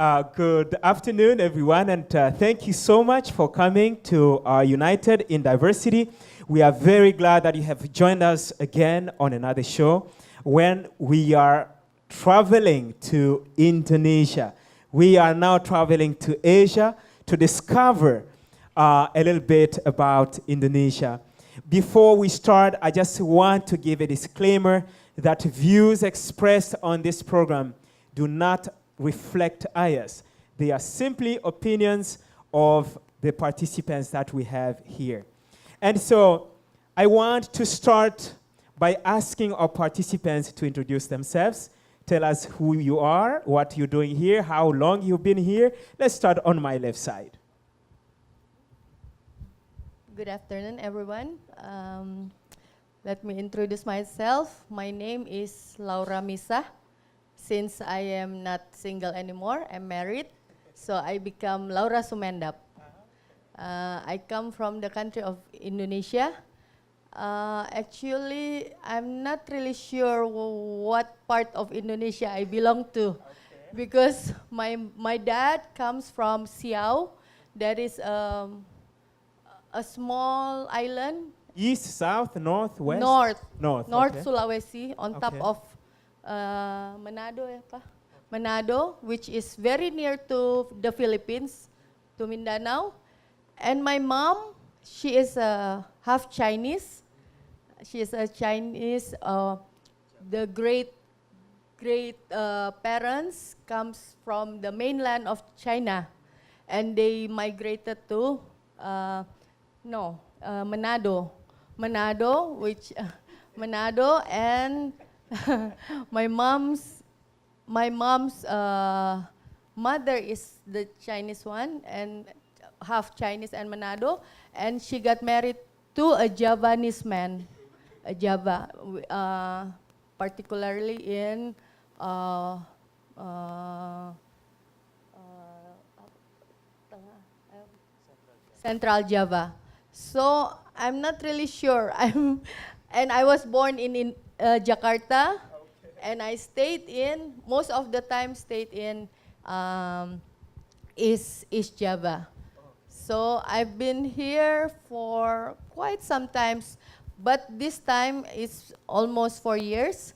Good afternoon, everyone, and thank you so much for coming to United in Diversity. We are very glad that you have joined us again on another show when we are traveling to Indonesia. We are now traveling to Asia to discover a little bit about Indonesia. Before we start, I just want to give a disclaimer that views expressed on this program do not reflect ours. They are simply opinions of the participants that we have here. And so I want to start by asking our participants to introduce themselves. Tell us who you are, what you're doing here, how long you've been here. Let's start on my left side. Good afternoon, everyone. Let me introduce myself. My name is Laura Misa. Since I am not single anymore, I'm married, so I become Laura Sumendap. I come from the country of Indonesia. Actually, I'm not really sure what part of Indonesia I belong to, because my dad comes from Siau. That is a small island. East, south, north, west? North okay. Sulawesi, on top of Manado, which is very near to the Philippines, to Mindanao. And my mom, she is half Chinese. She is a Chinese. The great parents comes from the mainland of China, and they migrated to Manado, Manado, and my mom's mother is the Chinese one, and half Chinese and Manado, and she got married to a Javanese man, particularly in Central Java. So I'm not really sure. And I was born in Jakarta, and I most of the time stayed in East Java. So I've been here for quite some times, but this time it's almost 4 years.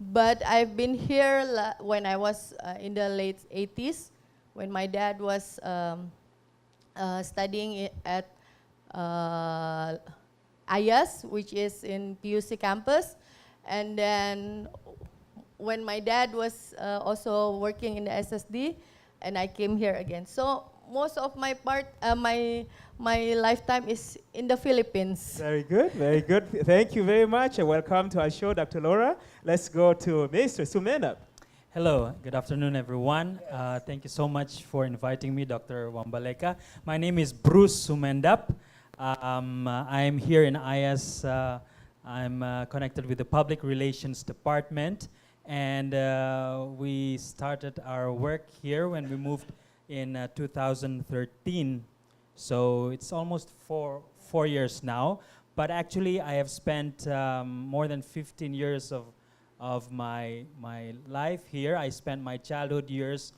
But I've been here when I was in the late 80s, when my dad was studying at IAS, which is in PUC campus. And then when my dad was also working in the SSD, and I came here again. So most of my my lifetime is in the Philippines. Very good, very good. Thank you very much, and welcome to our show, Dr. Laura. Let's go to Mr. Sumendap. Hello, good afternoon, everyone. Thank you so much for inviting me, Dr. Wambaleka. My name is Bruce Sumendap. I'm here in IAS. I'm connected with the Public Relations Department, and we started our work here when we moved in 2013. So it's almost four years now. But actually, I have spent more than 15 years of my life here. I spent my childhood years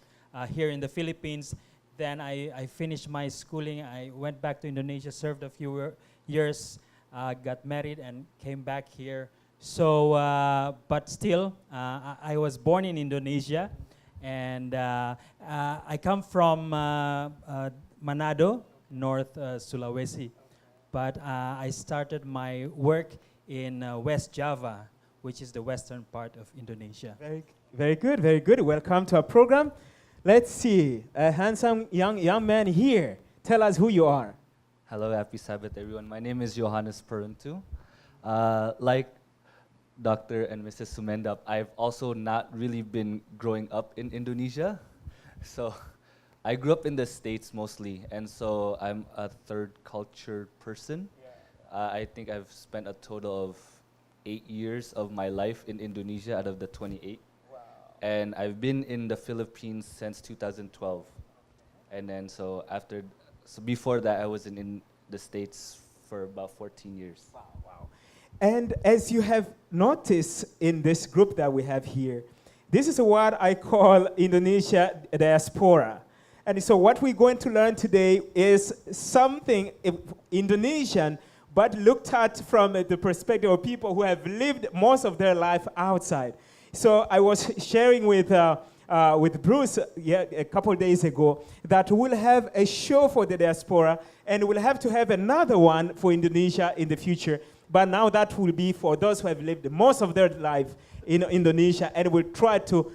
here in the Philippines. Then I finished my schooling. I went back to Indonesia, served a few years, got married, and came back here. So, but still, I was born in Indonesia, and I come from Manado, North Sulawesi. But I started my work in West Java, which is the western part of Indonesia. Very good, very good. Welcome to our program. Let's see, a handsome young man here. Tell us who you are. Hello, happy Sabbath, everyone. My name is Johannes Peruntu. Like Dr. and Mrs. Sumendap, I've also not really been growing up in Indonesia. So I grew up in the States mostly, and so I'm a third culture person. I think I've spent a total of 8 years of my life in Indonesia out of the 28. And I've been in the Philippines since 2012. And then so before that, I was in the States for about 14 years. Wow. And as you have noticed in this group that we have here, This is what I call Indonesia diaspora. And so what we're going to learn today is something Indonesian, but looked at from the perspective of people who have lived most of their life outside. So I was sharing with Bruce a couple of days ago that we'll have a show for the diaspora, and we'll have to have another one for Indonesia in the future. But now that will be for those who have lived most of their life in Indonesia, and we'll try to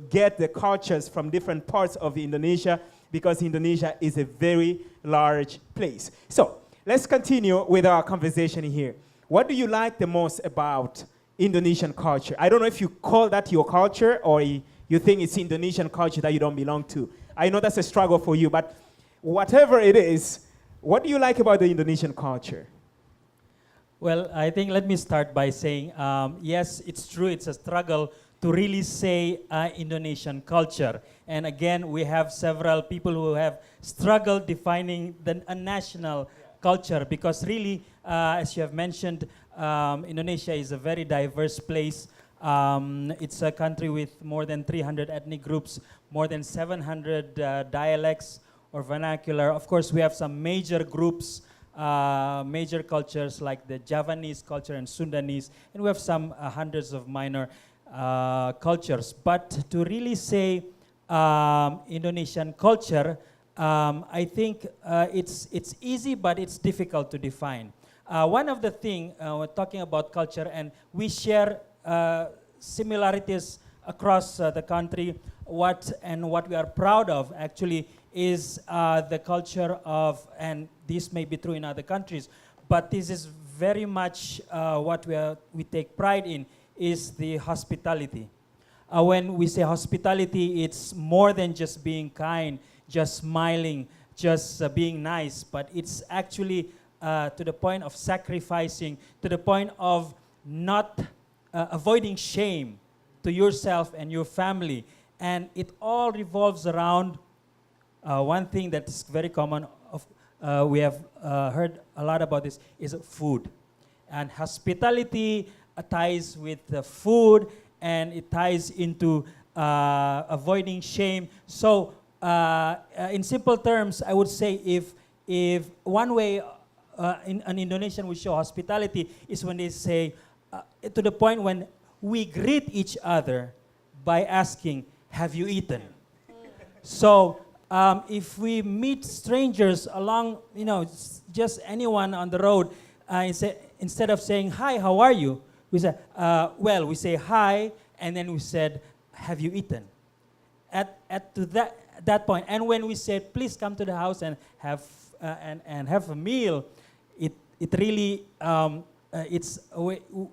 get the cultures from different parts of Indonesia, because Indonesia is a very large place. So let's continue with our conversation here. What do you like the most about Indonesian culture? I don't know if you call that your culture or you think it's Indonesian culture that you don't belong to. I know that's a struggle for you, but whatever it is, what do you like about the Indonesian culture? Well, I think let me start by saying, yes, it's true, it's a struggle to really say Indonesian culture. And again, we have several people who have struggled defining a national culture, because really, as you have mentioned, Indonesia is a very diverse place. It's a country with more than 300 ethnic groups, more than 700 dialects or vernacular. Of course, we have some major groups, major cultures like the Javanese culture and Sundanese, and we have some hundreds of minor cultures. But to really say Indonesian culture, I think it's easy, but it's difficult to define. One of the things, we're talking about culture, and we share similarities across the country. What we are proud of actually is the culture of, and this may be true in other countries, but this is very much what we take pride in, is the hospitality. When we say hospitality, it's more than just being kind, just smiling, just being nice, but it's actually to the point of sacrificing, to the point of not avoiding shame to yourself and your family. And it all revolves around one thing that is very common, we have heard a lot about this, is food. And hospitality ties with the food, and it ties into avoiding shame. So in simple terms, I would say if one way an Indonesian would show hospitality is when they say, to the point when we greet each other by asking, have you eaten? So if we meet strangers along, just anyone on the road, instead of saying, hi, how are you? We say, we say hi, and then we said, have you eaten? To that point, and when we said, please come to the house and have a meal, it really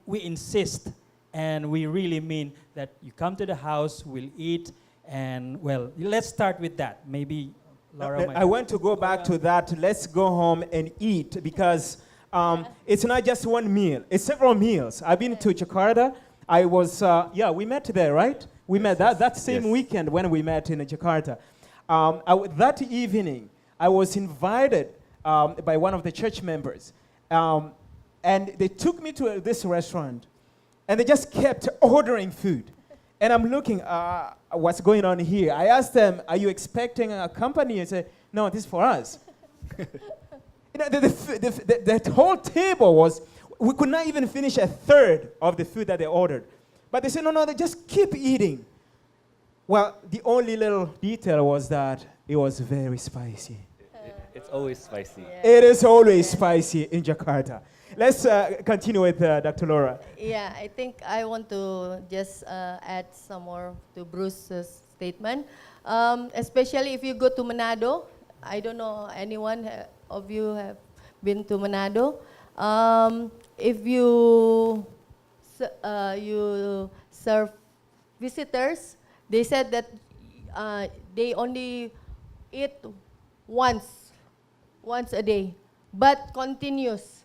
we insist, and we really mean that you come to the house, we'll eat, and well, let's start with that. Maybe Laura might. I want to go back to that. Let's go home and eat, because it's not just one meal. It's several meals. I've been to Jakarta. I was, we met there, right? We met that same weekend when we met in Jakarta. That evening, I was invited by one of the church members. And they took me to this restaurant, and they just kept ordering food. And I'm looking, what's going on here? I asked them, are you expecting a company? They said, no, this is for us. The whole table was, we could not even finish a third of the food that they ordered. But they said, no, they just keep eating. Well, the only little detail was that it was very spicy. It's always spicy. Yeah. It is always spicy in Jakarta. Let's continue with Dr. Laura. Yeah, I think I want to just add some more to Bruce's statement. Especially if you go to Manado. I don't know anyone of you have been to Manado. If you serve visitors, they said that they only eat once a day, but continuous.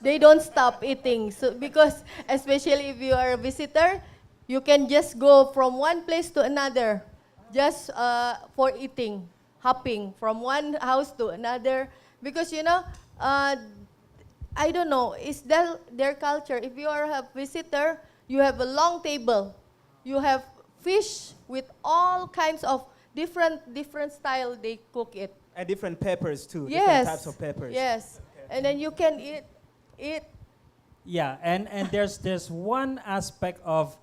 They don't stop eating. So because especially if you are a visitor, you can just go from one place to another, just for eating, hopping from one house to another. Because I don't know, is that their culture? If you are a visitor, You have a long table. You have fish with all kinds of different style they cook it. And different peppers too. Yes. Different types of peppers. Yes. And then you can eat. Yeah, and there's one aspect of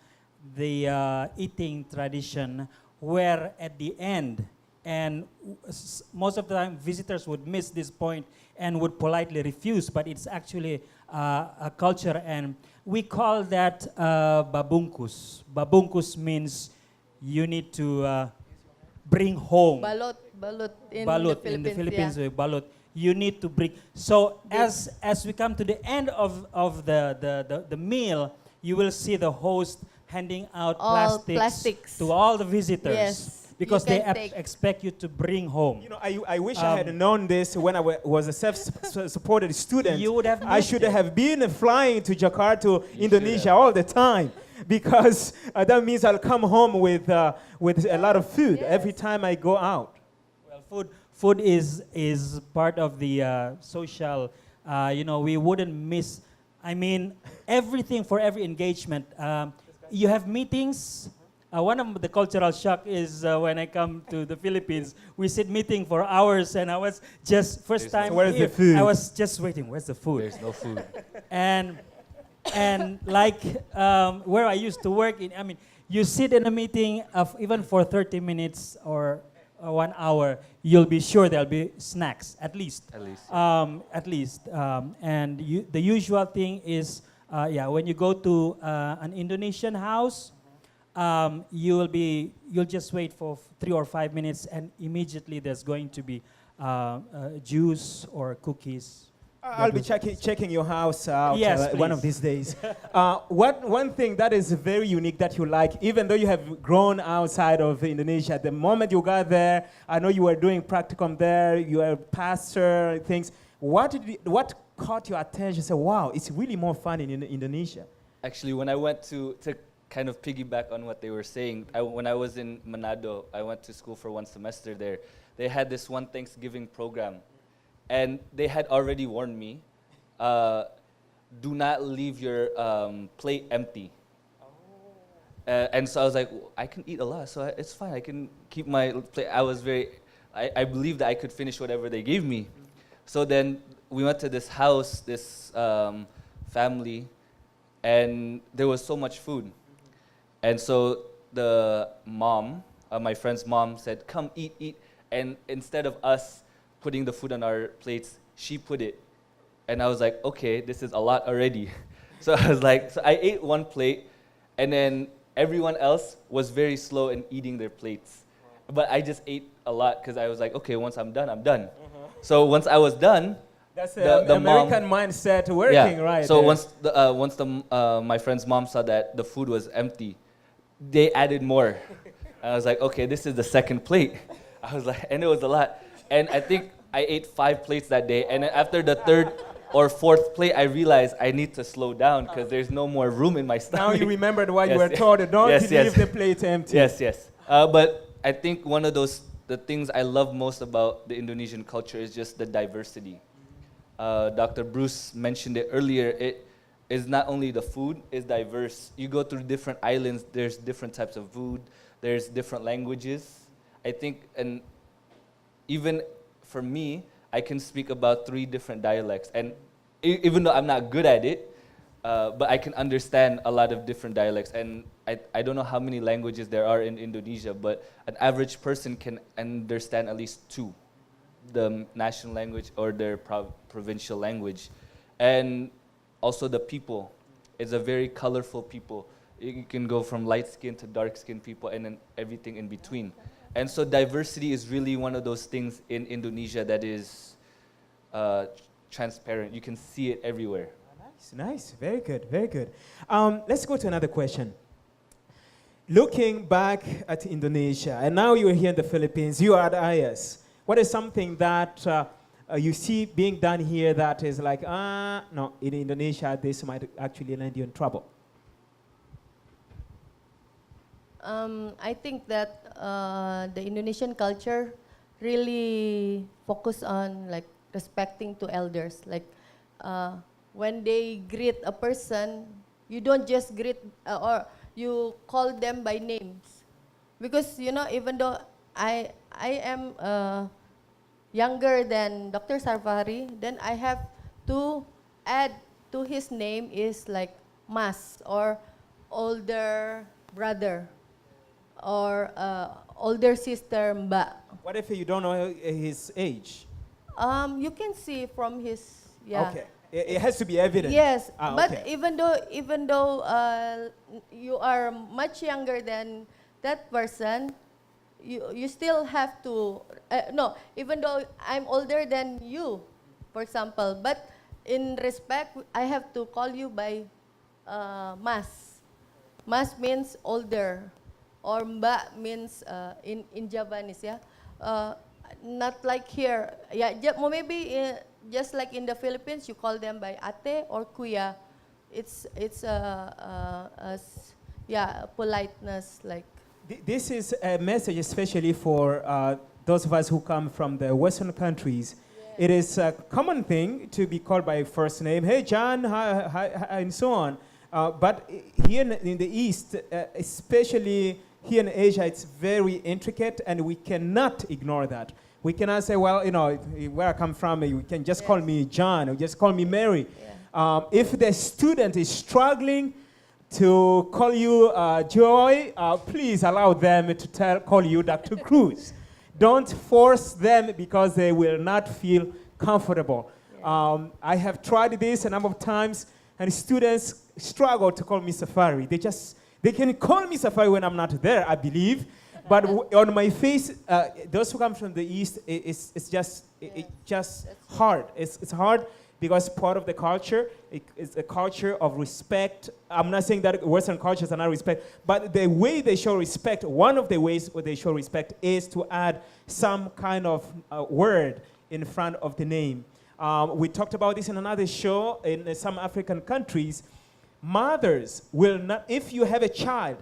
the eating tradition where at the end, and most of the time visitors would miss this point and would politely refuse, but it's actually a culture, and we call that babungkus. Babungkus means you need to bring home. Balot in Balut the Philippines. in the Philippines, Yeah. balut. You need to bring. So as we come to the end of the meal, you will see the host handing out All plastics plastics. to all the visitors. Yes. Because You they can take. expect you to bring home. You know, I wish I had known this when I was a self-supported student. You would have I missed should it. have been flying to Jakarta, You Indonesia should have. all the time, because that means I'll come home with a lot of food every time I go out. Well, food is part of the social. We wouldn't miss. I mean, everything for every engagement. You have meetings. One of the cultural shock is when I come to the Philippines, we sit meeting for hours, and I was just first There's time. no- Where's the here, food? I was just waiting. Where's the food? There's no food. and like where I used to work in, I mean, you sit in a meeting of even for 30 minutes or 1 hour, you'll be sure there'll be snacks at least. At least. And the usual thing is, when you go to an Indonesian house, you'll just wait for 3 or 5 minutes, and immediately there's going to be juice or cookies. I'll be checking your house out Yes, one of please. these days. One thing that is very unique that you like, even though you have grown outside of Indonesia, the moment you got there, I know you were doing practicum there, you were a pastor, things. What caught your attention? Say, wow, it's really more fun in Indonesia. Actually, when I went to kind of piggyback on what they were saying, when I was in Manado, I went to school for 1 semester there. They had this one Thanksgiving program, and they had already warned me, do not leave your plate empty. And so I was like, I can eat a lot, so it's fine. I can keep my plate. I believed that I could finish whatever they gave me. So then we went to this house, this family, and there was so much food. And so the mom, my friend's mom, said, come eat. And instead of us putting the food on our plates, she put it. And I was like, okay, this is a lot already. So I was like, so I ate 1 plate, and then everyone else was very slow in eating their plates. But I just ate a lot because I was like, okay, once I'm done, I'm done. So once I was done, That's the American mindset working, right? So there. once my friend's mom saw that the food was empty, they added more. And I was like, okay, this is the 2nd plate. I was like, and it was a lot. And I think I ate 5 plates that day. And then after the 3rd or 4th plate, I realized I need to slow down because there's no more room in my stomach. Now you remembered what you Yes. were told. Don't Yes, leave yes. the plate empty. Yes. But I think one of the things I love most about the Indonesian culture is just the diversity. Dr. Bruce mentioned it earlier. It is not only the food is diverse. You go through different islands, there's different types of food, there's different languages. I think, and even for me, I can speak about 3 different dialects. And even though I'm not good at it, but I can understand a lot of different dialects. And I don't know how many languages there are in Indonesia, but an average person can understand at least 2, the national language or their provincial language. And also the people. It's a very colorful people. You can go from light skin to dark skin people and then everything in between. And so diversity is really one of those things in Indonesia that is transparent. You can see it everywhere. Nice. Very good. Let's go to another question. Looking back at Indonesia, and now you're here in the Philippines, you are at IS. What is something that you see being done here that is like, no, in Indonesia, this might actually land you in trouble? I think that the Indonesian culture really focus on like respecting to elders. Like when they greet a person, You don't just greet or you call them by names. Because, you know, even though I am younger than Dr. Sarfari, then I have to add to his name is like Mas or older brother or older sister Mbak. What if you don't know his age? You can see from his, yeah. Okay. It has to be evident. Yes, but okay. even though you are much younger than that person, you still have to no. Even though I'm older than you, for example, but in respect, I have to call you by Mas. Mas means older, or Mbak means in Javanese, yeah. Not like here, yeah. Maybe just like in the Philippines, you call them by ate or kuya. It's yeah, politeness like. This is a message especially for those of us who come from the Western countries. It is a common thing to be called by first name, hey John, hi, and so on. But here in the East, especially here in Asia, it's very intricate, and we cannot ignore that. We cannot say, well, you know, where I come from, you can just call me John, or just call me Mary. Yeah. If the student is struggling to call you Joy, please allow them to call you Dr. Cruz. Don't force them because they will not feel comfortable. Yeah. I have tried this a number of times, and students struggle to call me Safari. They can call me Safari when I'm not there, I believe. But on my face, those who come from the East, it's just hard. It's hard because part of the culture is a culture of respect. I'm not saying that Western cultures are not respect, but the way they show respect, one of the ways where they show respect is to add some kind of word in front of the name. We talked about this in another show. In some African countries, mothers will not, if you have a child,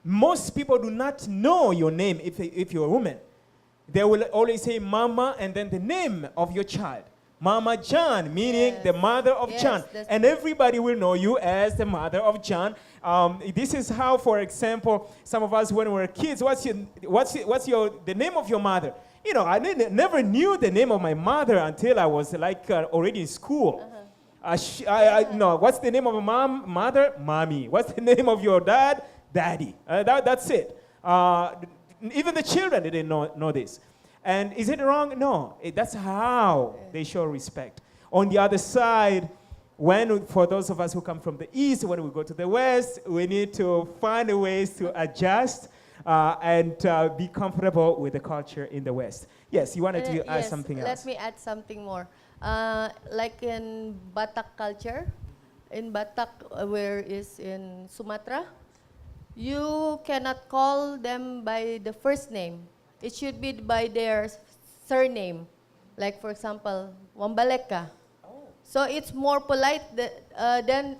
most people do not know your name if you're a woman. They will always say Mama and then the name of your child. Mama John, meaning the mother of John. And everybody will know you as the mother of John. This is how, for example, some of us when we were kids, what's the name of your mother? You know, I never knew the name of my mother until I was like already in school. No, what's the name of a mother? Mommy. What's the name of your dad? Daddy. That's it. Even the children didn't know this. And is it wrong? No. That's how they show respect. On the other side, for those of us who come from the East, when we go to the West, we need to find ways to adjust and be comfortable with the culture in the West. Yes, you wanted to add something else. Let me add something more. Like in Batak culture, in Batak, where is in Sumatra, you cannot call them by the first name. It should be by their surname. Like, for example, Wambaleka. Oh. So it's more polite than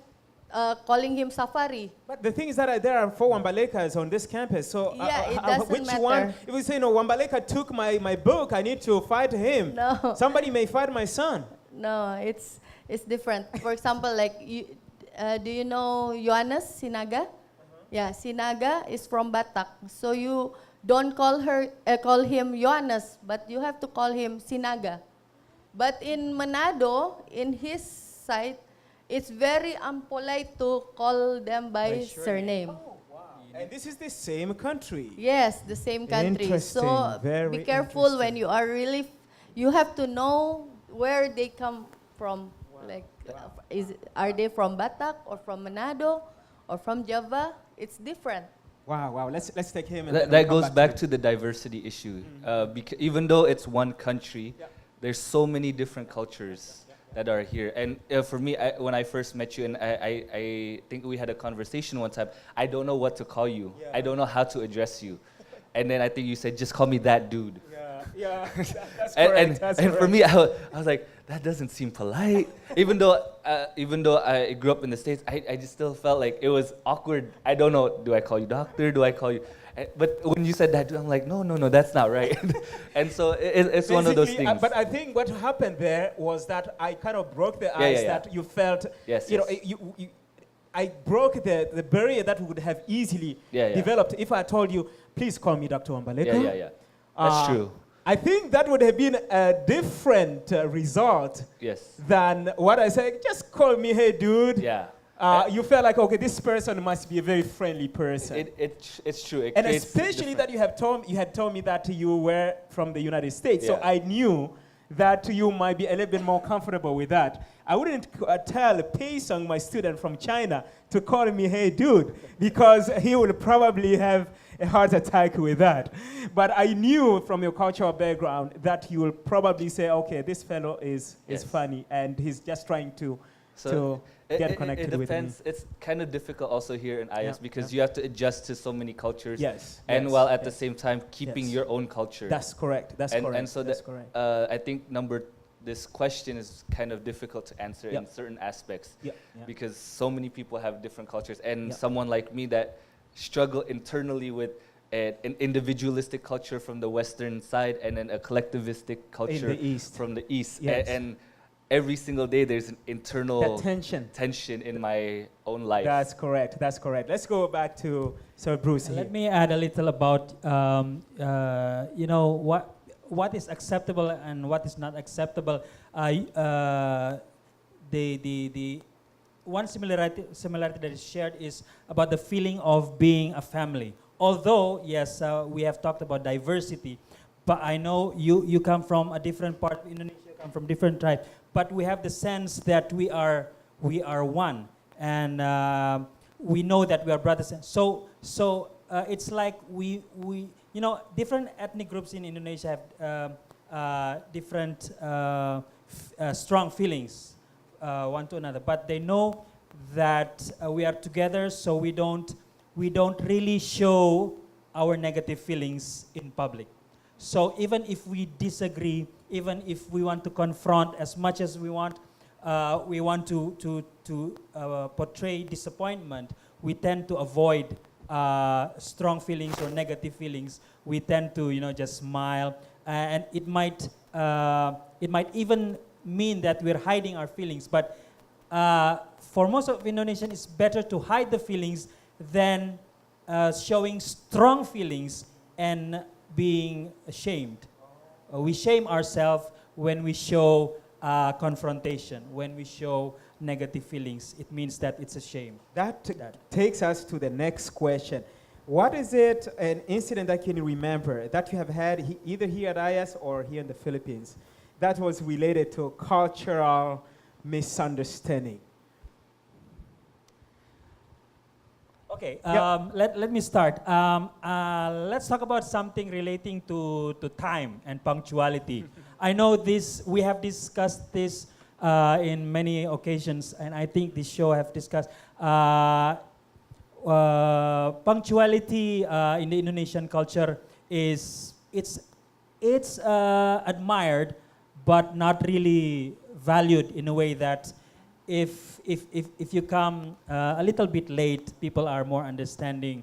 calling him Safari. But the thing is that there are 4 Wambalekas on this campus. So it doesn't which matter. one? If we say, no, Wambaleka took my book, I need to fight him. No. Somebody may fight my son. No, it's different. For example, like, do you know Yohanes Sinaga? Yeah, Sinaga is from Batak. So you don't call him Yohanes, but you have to call him Sinaga. But in Manado, in his side, it's very unpolite to call them by surname. Oh, wow. And this is the same country. Yes, the same country. Interesting. So Very be careful when you are really, you have to know where they come from. Wow. Like, are they from Batak or from Manado or from Java? It's different. Wow. Let's take him. That goes back to the diversity issue. Because even though it's one country, there's so many different cultures that are here. And for me, when I first met you, and I think we had a conversation one time, I don't know what to call you. Yeah. I don't know how to address you. And then I think you said, just call me that dude. Yeah, that's correct. And for me, I was like, that doesn't seem polite. Even though I grew up in the States, I just still felt like it was awkward. I don't know, do I call you doctor? Do I call you? But when you said that, I'm like, no, that's not right. And so it's one of those things. But I think what happened there was that I kind of broke the ice that you felt, you know, I broke the barrier that would have easily Yeah, yeah. developed if I told you, please call me Dr. Wambaleka. Yeah. That's true. I think that would have been a different result Yes. than what I said. Just call me, hey, dude. Yeah. You felt like, okay, this person must be a very friendly person. It's true. It And creates especially that different- you had told me that you were from the United States. So Yeah. I knew that you might be a little bit more comfortable with that. I wouldn't tell Pei Sung, my student from China, to call me, hey, dude, because he would probably have a heart attack with that. But I knew from your cultural background that you will probably say, okay, this fellow is Yes. funny, and he's just trying to it, get it- connected it with me. depends. It's kind of difficult also here in IS Yeah, because yeah. you have to adjust to so many cultures. Yes. And yes, while at the yes. same time keeping Yes. your own culture. That's correct. That's and, correct. And so that's that, correct. I think this question is kind of difficult to answer Yeah. in certain aspects Yeah, yeah. because so many people have different cultures. And Yeah. someone like me that struggle internally with an individualistic culture from the Western side and then a collectivistic culture the East. from the East. Yes. And every single day there's an internal That tension. in my own life. That's correct. That's correct. Let's go back to Sir Bruce here. Let me add a little about what is acceptable and what is not acceptable. The one similarity that is shared is about the feeling of being a family. Although yes, we have talked about diversity, but I know you come from a different part of Indonesia, you come from different tribe, but we have the sense that we are one, and we know that we are brothers. So it's like we different ethnic groups in Indonesia have different strong feelings one to another, but they know that we are together, so we don't really show our negative feelings in public. So even if we disagree, even if we want to confront as much as we want to portray disappointment, we tend to avoid strong feelings or negative feelings. We tend to just smile, and it might even mean that we're hiding our feelings. But for most of Indonesians, it's better to hide the feelings than showing strong feelings and being ashamed. We shame ourselves when we show confrontation, when we show negative feelings. It means that it's a shame. That takes us to the next question. What is it, an incident that you can remember that you have had either here at IS or here in the Philippines that was related to cultural misunderstanding? Okay, Yeah. let me start. Let's talk about something relating to time and punctuality. I know we have discussed this in many occasions, and I think this show have discussed punctuality in the Indonesian culture it's admired, but not really valued in a way that if you come a little bit late, people are more understanding.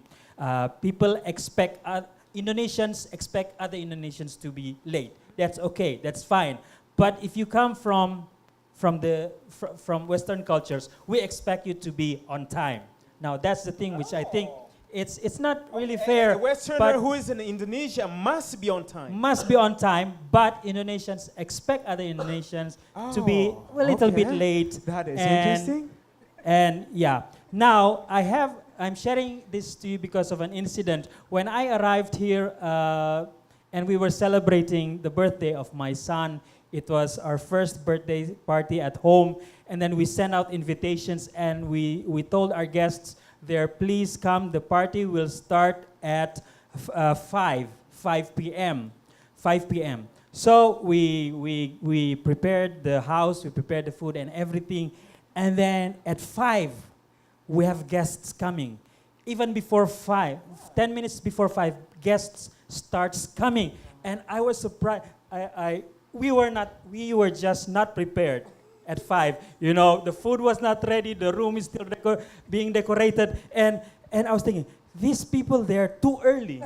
People expect Indonesians expect other Indonesians to be late. That's okay. That's fine. But if you come from Western cultures, we expect you to be on time. Now that's the thing which I think it's not really fair. A Westerner who is in Indonesia must be on time. Must be on time, but Indonesians expect other Indonesians to be a little bit late. That is interesting. And yeah, now I'm sharing this to you because of an incident. When I arrived here and we were celebrating the birthday of my son, it was our first birthday party at home, and then we sent out invitations and we told our guests there, please come, the party will start at 5 p.m. So we prepared the house, we prepared the food and everything, and then at 5 we have guests coming. Even before 5, 10 minutes before 5, guests starts coming, and I was surprised. We were just not prepared. At 5, the food was not ready, the room is still being decorated, and I was thinking, these people, they're too early.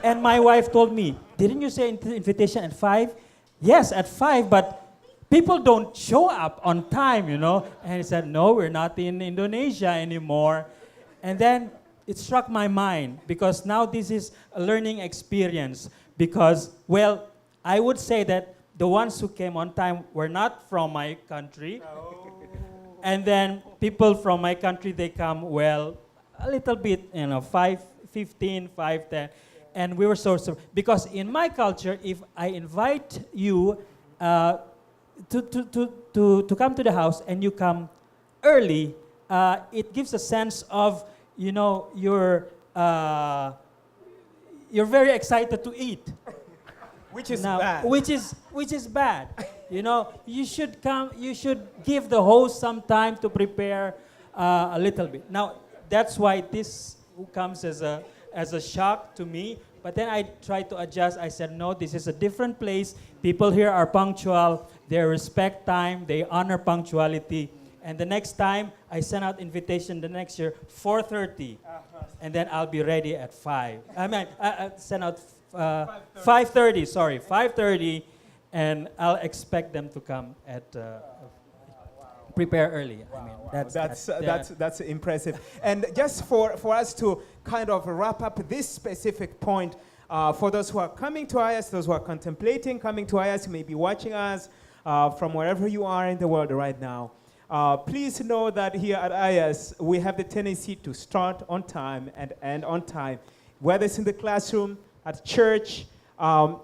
And my wife told me, didn't you say invitation at 5? Yes, at 5, but people don't show up on time, you know. And he said, no, we're not in Indonesia anymore. And then it struck my mind because now this is a learning experience because, well, I would say that the ones who came on time were not from my country. And then people from my country, they come, well, a little bit, you know, 5:15, 5:10. And we were because in my culture, if I invite you to come to the house and you come early, it gives a sense of, you know, you're very excited to eat. Which is bad. Which is bad. You know, you should come. You should give the host some time to prepare a little bit. Now, that's why this comes as a shock to me. But then I tried to adjust. I said, no, this is a different place. People here are punctual. They respect time. They honor punctuality. And the next time, I send out invitation the next year, 4:30. And then I'll be ready at 5. I send out 5:30, sorry, 5:30. And I'll expect them to come at, prepare early. I mean, that's impressive. And just for us to kind of wrap up this specific point, for those who are coming to IAS, those who are contemplating coming to IAS, who may be watching us from wherever you are in the world right now, please know that here at IAS, we have the tendency to start on time and end on time, whether it's in the classroom, at church.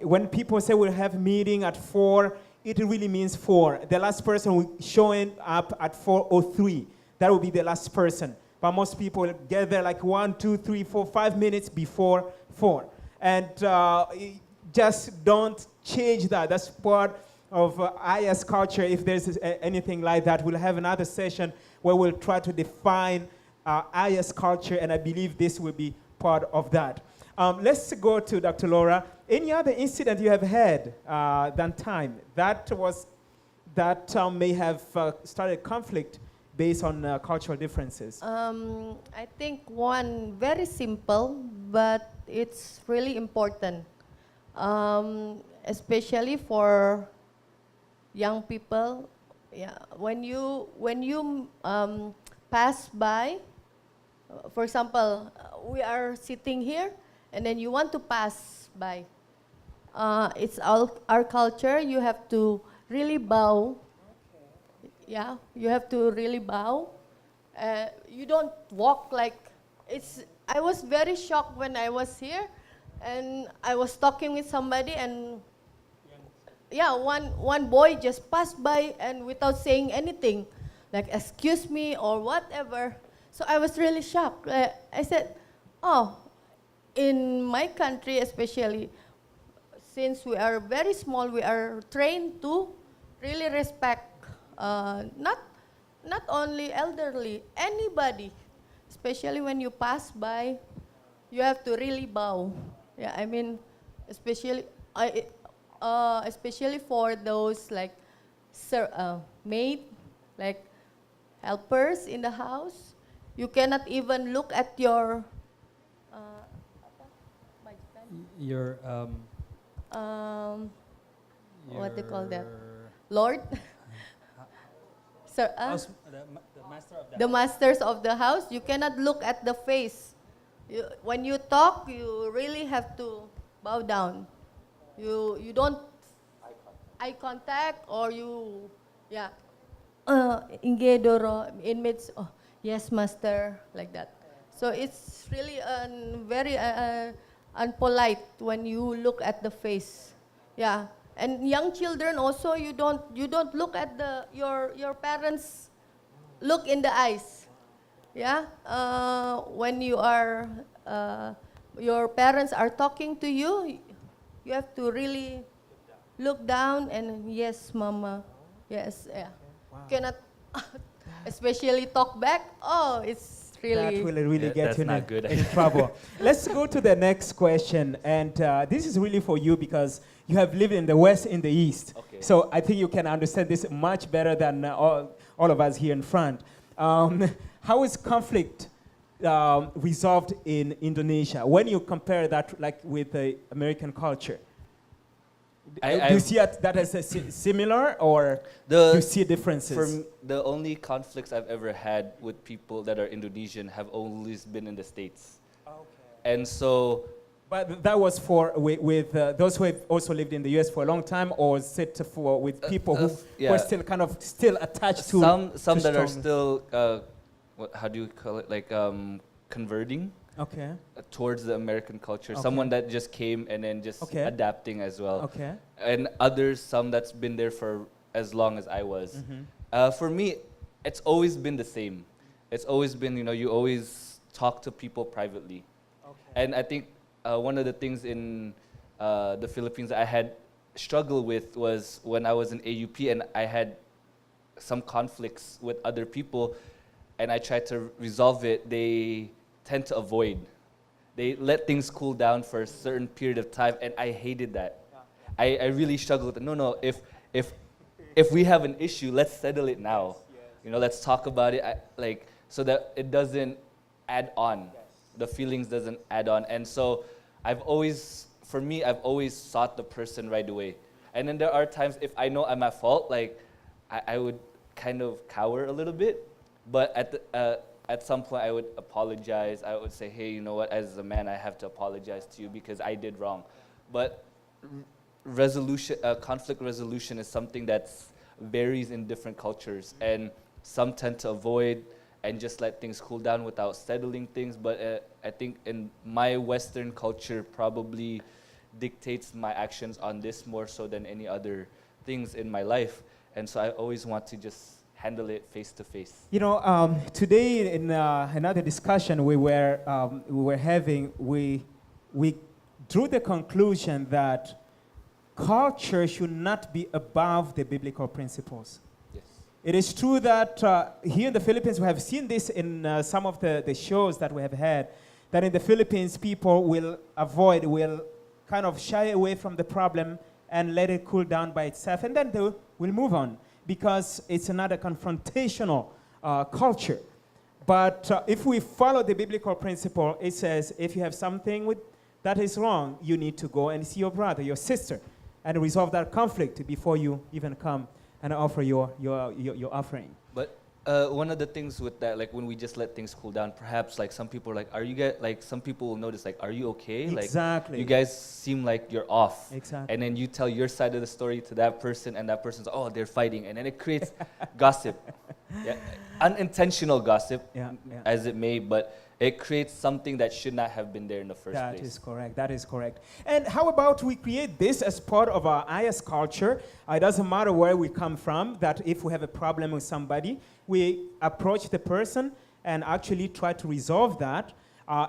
When people say we'll have a meeting at 4, it really means 4. The last person will showing up at 4:03. That will be the last person. But most people get there like 1, 2, 3, 4, 5 minutes before 4. And just don't change that. That's part of IS culture. If there's anything like that, we'll have another session where we'll try to define IS culture, and I believe this will be part of that. Let's go to Dr. Laura. Any other incident you have had that time that may have started conflict based on cultural differences? I think one very simple, but it's really important, especially for young people. Yeah, when you pass by, for example, we are sitting here, and then you want to pass by. It's our culture. You have to really bow. Yeah, you have to really bow. You don't walk like it's. I was very shocked when I was here, and I was talking with somebody, and yeah, one boy just passed by and without saying anything, like excuse me or whatever. So I was really shocked. I said, oh, in my country especially, since we are very small, we are trained to really respect not only elderly, anybody. Especially when you pass by, you have to really bow. Yeah, I mean, especially for those like maid, like helpers in the house. You cannot even look at your what they call that? Lord? Sir, the masters of the house, you cannot look at the face. When you talk, you really have to bow down. You don't eye contact or you, yeah. Ingedoro, inmates, oh, yes, master, like that. So it's really very unpolite when you look at the face. Yeah. And young children also, you don't look at your parents look in the eyes. Yeah, when you are your parents are talking to you, you have to really look down and yes, mama, yes, yeah. Wow. Cannot, especially talk back. Oh, it's really. That will really get you in trouble. Let's go to the next question, and this is really for you because you have lived in the West, in the East. Okay. So I think you can understand this much better than all of us here in front. How is conflict resolved in Indonesia when you compare that like with the American culture? Do you see that as a similar, or do you see differences? The only conflicts I've ever had with people that are Indonesian have always been in the States. Okay. And so... But that was with those who have also lived in the U.S. for a long time, or is it with people who were still attached to... Some that are still, how do you call it, like converting towards the American culture. Okay. Someone that just came and then just adapting as well. Okay. And others, some that's been there for as long as I was. Mm-hmm. For me, it's always been the same. It's always been, you always talk to people privately. Okay. And I think one of the things in the Philippines I had struggled with was when I was in AUP and I had some conflicts with other people and I tried to resolve it, they tend to avoid. They let things cool down for a certain period of time, and I hated that. I really struggled with it. No, if we have an issue, let's settle it now. Yes. Let's talk about it, so that it doesn't add on. Yes. The feelings doesn't add on. And so I've always sought the person right away. And then there are times if I know I'm at fault, I would kind of cower a little bit, but at some point I would apologize. I would say, hey, you know what, as a man, I have to apologize to you because I did wrong. But conflict resolution is something that varies in different cultures, and some tend to avoid and just let things cool down without settling things. But I think in my Western culture probably dictates my actions on this more so than any other things in my life. And so I always want to just handle it face to face. Today in another discussion we were having, we drew the conclusion that culture should not be above the biblical principles. Yes. It is true that here in the Philippines, we have seen this in some of the shows that we have had, that in the Philippines, people will kind of shy away from the problem and let it cool down by itself, and then they will move on, because it's another confrontational culture. But if we follow the biblical principle, it says if you have something that is wrong, you need to go and see your brother, your sister, and resolve that conflict before you even come and offer your offering. But one of the things with that, when we just let things cool down, perhaps some people are some people will notice, are you okay? Exactly. You guys seem like you're off. Exactly. And then you tell your side of the story to that person, and that person's, oh, they're fighting. And then it creates gossip. Yeah. Unintentional gossip, as it may, but it creates something that should not have been there in the first place. That is correct. And how about we create this as part of our IS culture? It doesn't matter where we come from, that if we have a problem with somebody, we approach the person and actually try to resolve that.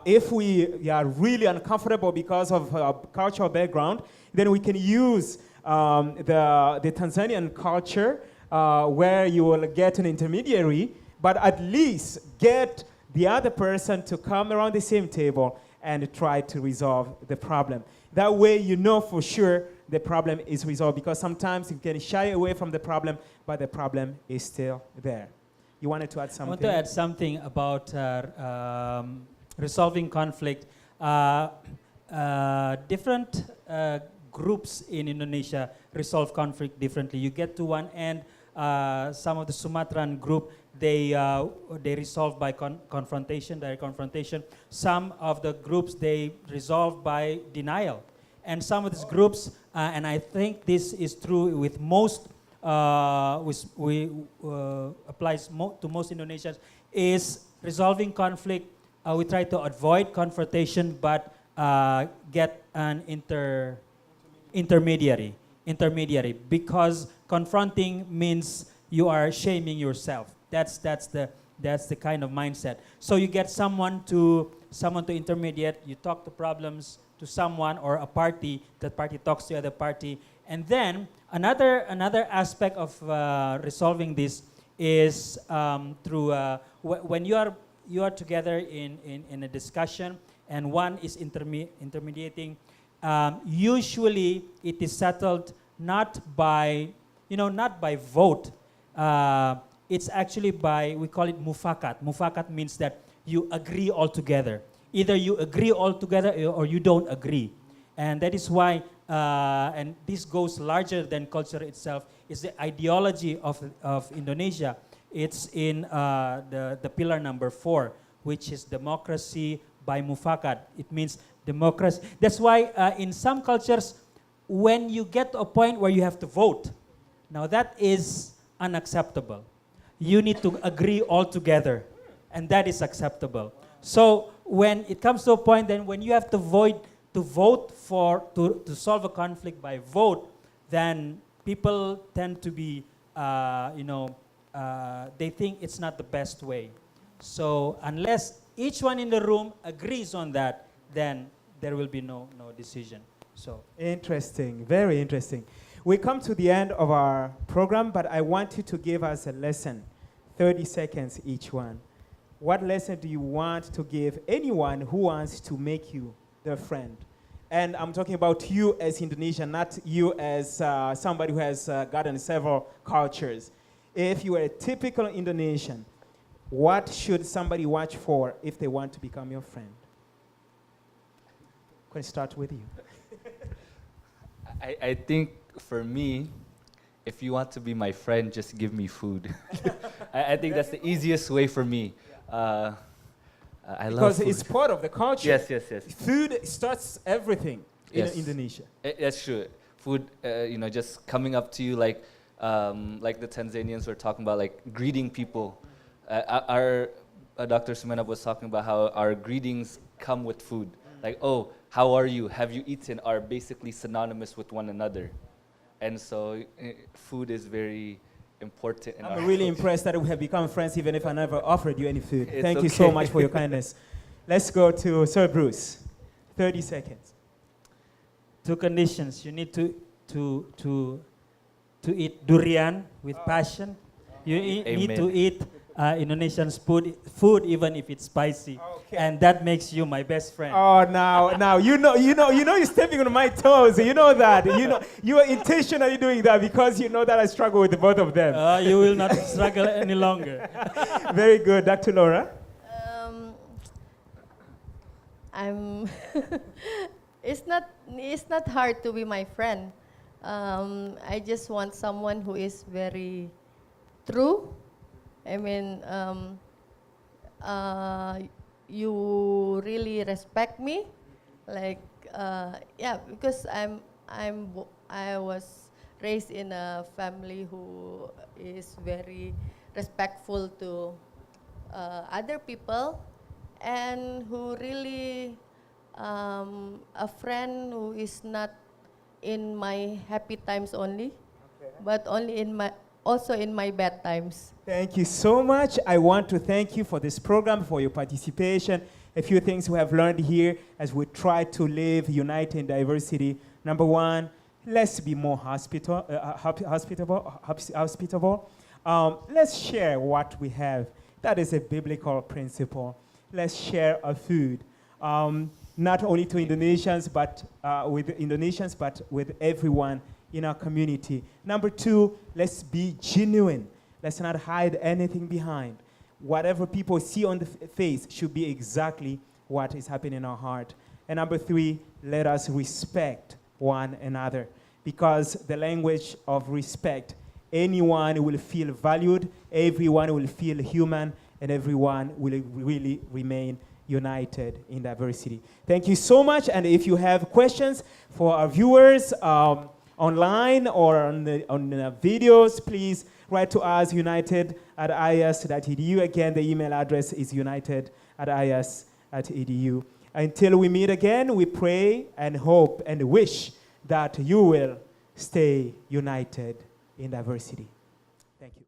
If we are really uncomfortable because of our cultural background, then we can use the Tanzanian culture where you will get an intermediary, but at least get the other person to come around the same table and try to resolve the problem. That way for sure the problem is resolved, because sometimes you can shy away from the problem, but the problem is still there. You wanted to add something? I want to add something about resolving conflict. Different groups in Indonesia resolve conflict differently. You get to one end, some of the Sumatran group, they resolve by confrontation, direct confrontation. Some of the groups, they resolve by denial. And some of these groups, and I think this is true with most, applies to most Indonesians, is resolving conflict. We try to avoid confrontation, but get an intermediary, because confronting means you are shaming yourself. That's the kind of mindset. So you get someone to intermediate. You talk the problems to someone or a party. That party talks to the other party, and then another aspect of resolving this is through when you are together in a discussion and one is intermediating. Usually it is settled not by vote. It's actually we call it mufakat. Mufakat means that you agree all together. Either you agree all together or you don't agree. And that is why and this goes larger than culture itself, is the ideology of Indonesia. It's in the pillar number 4, which is democracy by mufakat. It means democracy. That's why in some cultures, when you get to a point where you have to vote, now that is unacceptable. You need to agree all together, and that is acceptable. So when it comes to a point, then when you have to vote to solve a conflict by vote, then people tend to be, they think it's not the best way. So unless each one in the room agrees on that, then there will be no decision. So interesting, very interesting. We come to the end of our program, but I want you to give us a lesson, 30 seconds each one. What lesson do you want to give anyone who wants to make you their friend? And I'm talking about you as Indonesian, not you as somebody who has gotten several cultures. If you are a typical Indonesian, what should somebody watch for if they want to become your friend? Can I start with you? I think for me, if you want to be my friend, just give me food. I think that's the easiest way for me. I love because food. it's part of the culture. Yes. Food starts everything in Indonesia. That's true. Food, just coming up to you like the Tanzanians were talking about, like greeting people. Our Dr. Sumenab was talking about how our greetings come with food. Like, oh, how are you? Have you eaten? Are basically synonymous with one another. And so food is very important. I'm really impressed that we have become friends even if I never offered you any food. It's Thank you so much for your kindness. Let's go to Sir Bruce. 30 seconds. 2 conditions. You need to eat durian with passion. You need to eat Indonesian food even if it's spicy. Okay. And that makes you my best friend. Oh, now you know you're stepping on my toes. You know that. You are intentionally doing that because you know that I struggle with both of them. You will not struggle any longer. Very good, Dr. Laura. It's not hard to be my friend. I just want someone who is very true. I mean, you really respect me, like because I was raised in a family who is very respectful to other people, and who really a friend who is not in my happy times only, but also in my bad times. Thank you so much. I want to thank you for this program, for your participation. A few things we have learned here as we try to live united in diversity. Number one, let's be more hospitable. Let's share what we have. That is a biblical principle. Let's share our food. Not only to Indonesians, but with everyone in our community. Number two, let's be genuine. Let's not hide anything behind. Whatever people see on the face should be exactly what is happening in our heart. And number three, let us respect one another, because the language of respect, anyone will feel valued, everyone will feel human, and everyone will really remain united in diversity. Thank you so much. And if you have questions for our viewers online or on the videos, please write to us, united@ias.edu. Again, the email address is united@ias.edu. Until we meet again, we pray and hope and wish that you will stay united in diversity. Thank you.